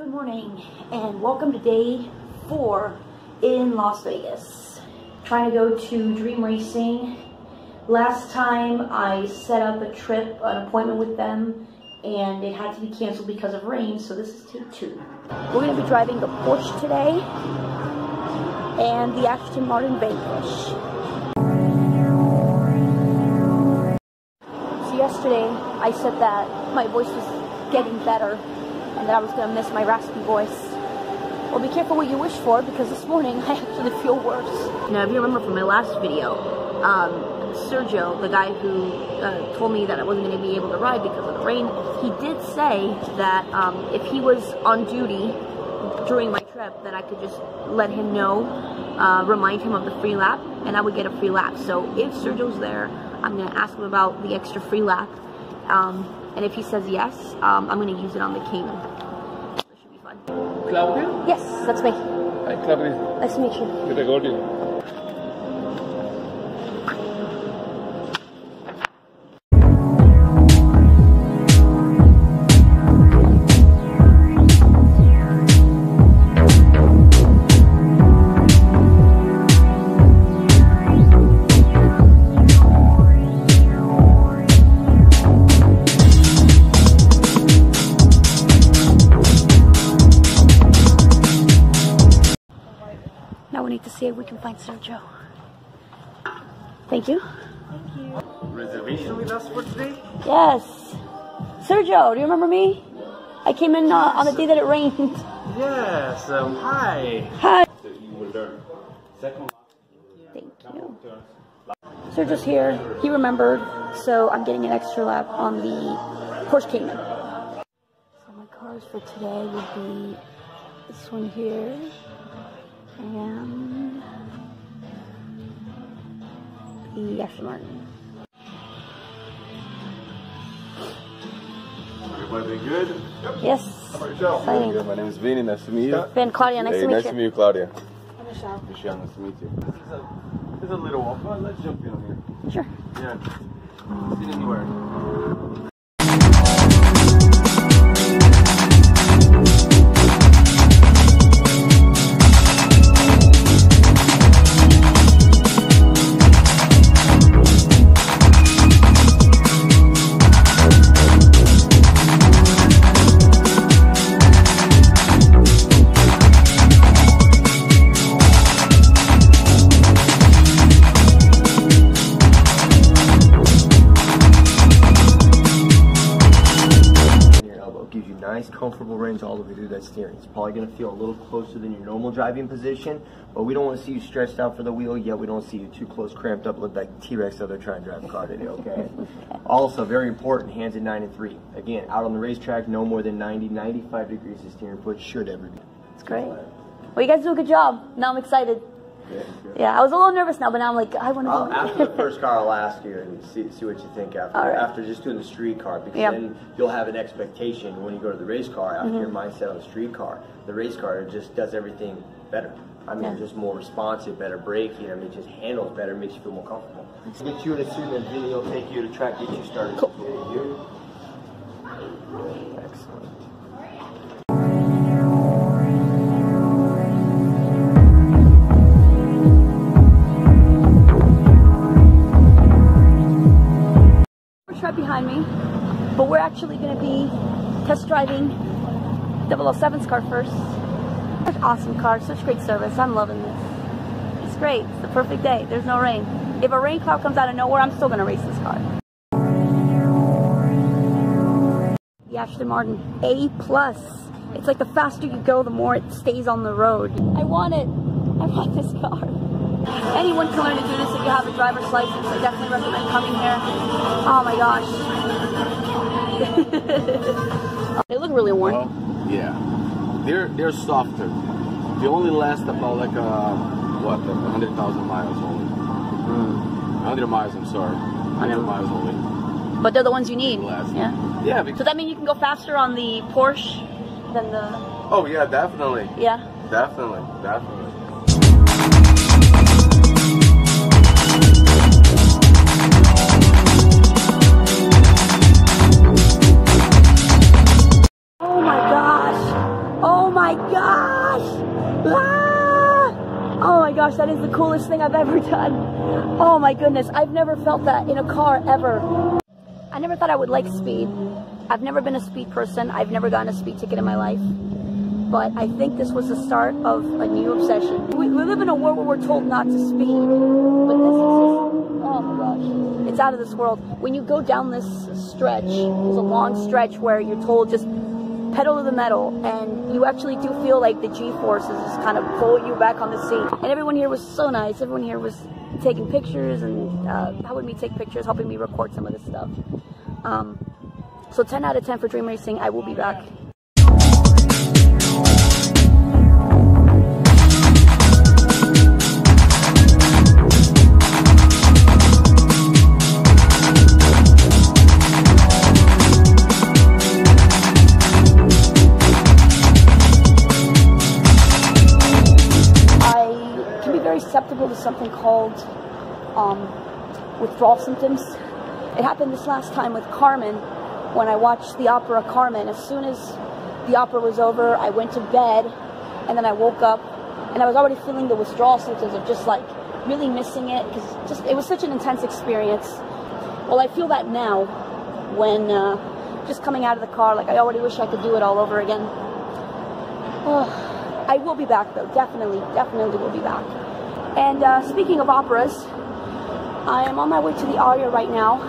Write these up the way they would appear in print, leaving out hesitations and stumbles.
Good morning and welcome to day 4 in Las Vegas. Trying to go to Dream Racing. Last time I set up a trip, an appointment with them, and it had to be canceled because of rain, so this is day 2. We're going to be driving the Porsche today and the Aston Martin Vanquish. So yesterday I said that my voice was getting better and that I was going to miss my raspy voice. Well, be careful what you wish for, because this morning I actually feel worse. Now, if you remember from my last video, Sergio, the guy who told me that I wasn't going to be able to ride because of the rain, he did say that if he was on duty during my trip, that I could just let him know, remind him of the free lap, and I would get a free lap. So if Sergio's there, I'm going to ask him about the extra free lap. And if he says yes, I'm going to use it on the Cayman. So it should be fun. Claudia? Yes, that's me. Hi, Claudia. Nice to meet you. Good to go to you. Now we need to see if we can find Sergio. Thank you. Thank you. Reservation with us for today? Yes. Sergio, do you remember me? I came in on the day that it rained. Yes. Hi. Hi. You will learn. Second. Thank you. Sergio's here. He remembered, so I'm getting an extra lap on the Porsche Cayman. So my cars for today would be this one here. And the Aston Martin. Everybody good? Yep. Yes. How about yourself? Exciting. Good. My name is Vinny. Nice to meet you. Ben, Claudia, nice to meet you. Nice to meet you, Claudia. I'm Michelle. Michelle, nice to meet you. There's a little walk. Well, let's jump in on here. Sure. Yeah. Sit anywhere. Nice, comfortable range all the way through that steering. It's probably going to feel a little closer than your normal driving position, but we don't want to see you stretched out for the wheel, yet we don't see you too close, cramped up, look like T-Rex out there trying to drive a car today, okay? Also, very important, hands at 9 and 3. Again, out on the racetrack, no more than 90, 95 degrees of steering foot should ever be. It's great. Well, you guys do a good job. Now I'm excited. Yeah, I was a little nervous now, but now I'm like, I want to go. After the first car, I'll ask you and see what you think after. Right. After just doing the street car, because then you'll have an expectation when you go to the race car, after your mindset on the street car. The race car just does everything better. I mean, just more responsive, better braking. I mean, it just handles better, makes you feel more comfortable. Get you in a suit and Vinny will take you to track, get you started. Cool. Excellent. Right behind me, but we're actually going to be test driving 007's car first. Such an awesome car, such great service. I'm loving this. It's great. It's the perfect day. There's no rain. If a rain cloud comes out of nowhere, I'm still going to race this car. The Aston Martin A+. It's like the faster you go, the more it stays on the road. I want it. I want this car. Anyone can learn to do this if you have a driver's license. I definitely recommend coming here. Oh my gosh. They look really worn. Well, yeah. They're softer. They only last about like 100,000 miles only. 100 miles, I'm sorry. 100 miles only. But they're the ones you need. Yeah. Yeah. So that means you can go faster on the Porsche than the... Oh yeah, definitely. Yeah? Definitely. my gosh! Ah! Oh my gosh, that is the coolest thing I've ever done. Oh my goodness, I've never felt that in a car ever. I never thought I would like speed. I've never been a speed person. I've never gotten a speed ticket in my life. But I think this was the start of a new obsession. We live in a world where we're told not to speed. But this is just, oh my gosh, it's out of this world. When you go down this stretch, there's a long stretch where you're told just pedal to the metal, and you actually do feel like the G-forces just kind of pull you back on the seat. And everyone here was so nice. Everyone here was taking pictures and helping me take pictures, helping me record some of this stuff. So 10 out of 10 for Dream Racing. I will be back. Susceptible to something called withdrawal symptoms. It happened this last time with Carmen when I watched the opera Carmen. As soon as the opera was over, I went to bed, and then I woke up and I was already feeling the withdrawal symptoms of just like really missing it, because it was such an intense experience. Well, I feel that now when just coming out of the car, like I already wish I could do it all over again. Oh, I will be back though, definitely will be back. And speaking of operas, I am on my way to the Aria right now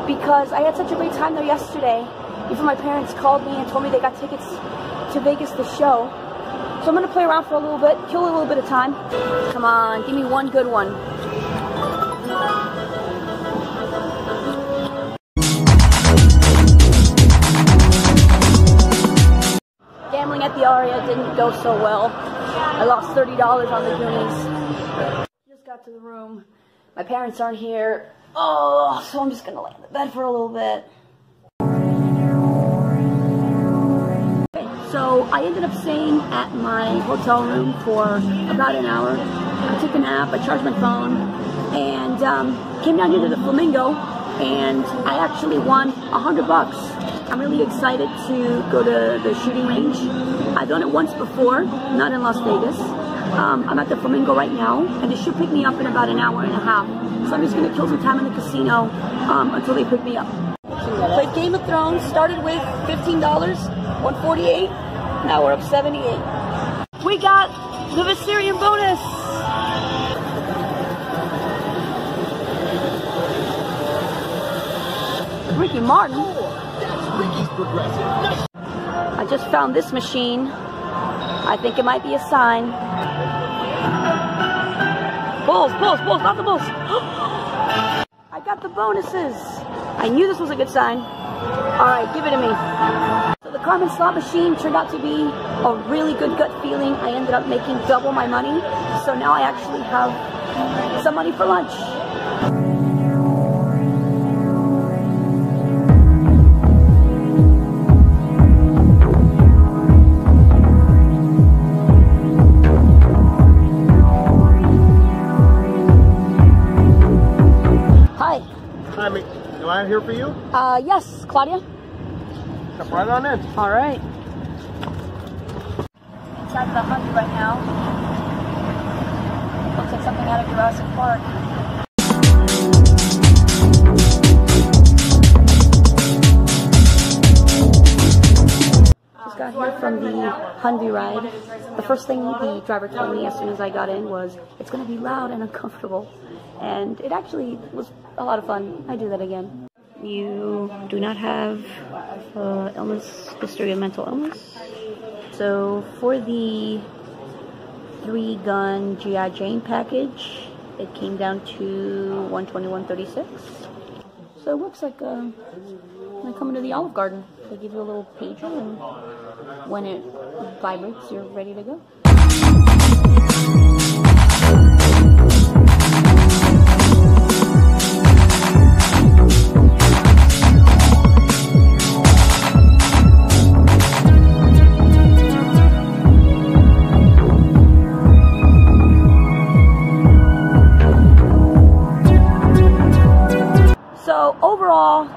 because I had such a great time there yesterday. Even my parents called me and told me they got tickets to Vegas to show. So I'm going to play around for a little bit, kill a little bit of time. Come on, give me one good one. Gambling at the Aria didn't go so well. I lost $30 on the Goonies. Just got to the room. My parents aren't here. Oh, so I'm just gonna lay in the bed for a little bit. Okay, so I ended up staying at my hotel room for about an hour. I took a nap, I charged my phone, and came down here to the Flamingo, and I actually won $100. I'm really excited to go to the shooting range. I've done it once before, not in Las Vegas. I'm at the Flamingo right now, and it should pick me up in about an hour and a half. So I'm just going to kill some time in the casino until they pick me up. Played Game of Thrones, started with $15, $148, now we're up $78. We got the Viserion bonus! Ricky Martin? I just found this machine. I think it might be a sign. Bulls, not the bulls. I got the bonuses. I knew this was a good sign. All right, give it to me. So the Carmen slot machine turned out to be a really good gut feeling. I ended up making double my money. So now I actually have some money for lunch. Am I here for you? Yes, Claudia. Step right on in. All right. Inside the Hyundai right now. Looks like something out of Jurassic Park. Just got here from the Hyundai ride. The first thing the driver told me as soon as I got in was, it's going to be loud and uncomfortable. And it actually was a lot of fun. I do that again. You do not have history of mental illness. So for the 3-gun G.I. Jane package, it came down to $121.36. So it looks like when I come into the Olive Garden, they give you a little pager, and when it vibrates, you're ready to go. So overall,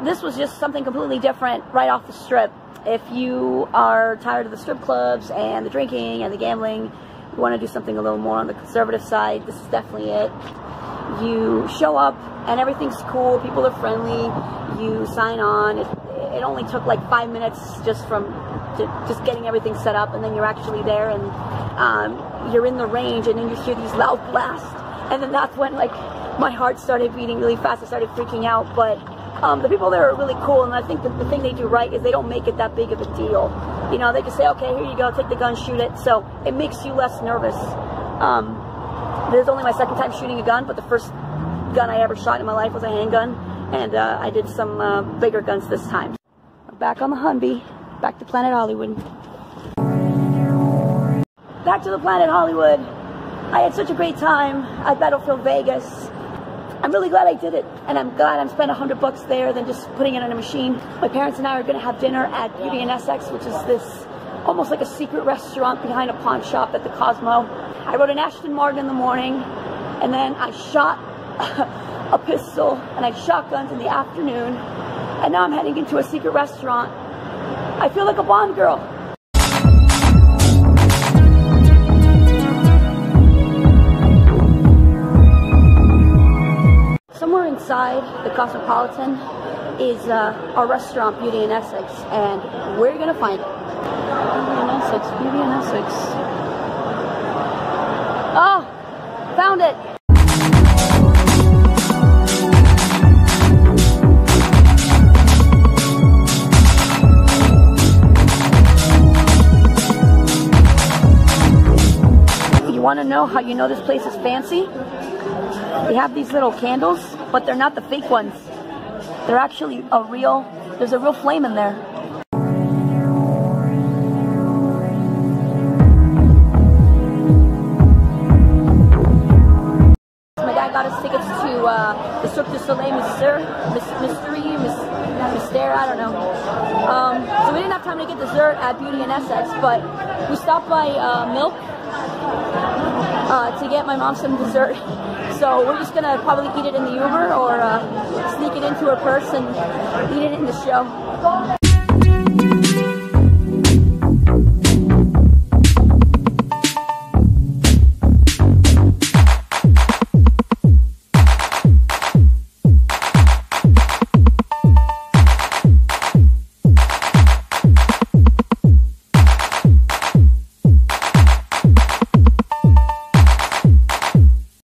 this was just something completely different right off the strip. if you are tired of the strip clubs and the drinking and the gambling, you want to do something a little more on the conservative side, this is definitely it. You show up and everything's cool, people are friendly, you sign on. It only took like 5 minutes just getting everything set up, and then you're actually there, and you're in the range, and then you hear these loud blasts, and then that's when like my heart started beating really fast. I started freaking out, but the people there are really cool, and I think the thing they do right is they don't make it that big of a deal. You know, they just say, okay, here you go, take the gun, shoot it, so it makes you less nervous. This is only my second time shooting a gun, but the first gun I ever shot in my life was a handgun, and I did some bigger guns this time. I'm back on the Humvee, back to Planet Hollywood. Back to the Planet Hollywood. I had such a great time at Battlefield Vegas. I'm really glad I did it, and I'm glad I spent $100 there than just putting it in a machine. My parents and I are going to have dinner at Beauty and Essex, which is this almost like a secret restaurant behind a pawn shop at the Cosmo. I rode an Aston Martin in the morning, and then I shot a pistol, and I shotguns in the afternoon, and now I'm heading into a secret restaurant. I feel like a Bond girl. Somewhere inside the Cosmopolitan is our restaurant, Beauty and Essex, and we're gonna find it. Beauty and Essex, Beauty and Essex. Oh, found it. You want to know how you know this place is fancy? They have these little candles, but they're not the fake ones. They're actually there's a real flame in there. My dad got us tickets to the Cirque du Soleil Mystère, I don't know. So we didn't have time to get dessert at Beauty and Essex, but we stopped by Milk to get my mom some dessert. So we're just gonna probably eat it in the Uber or sneak it into her purse and eat it in the show.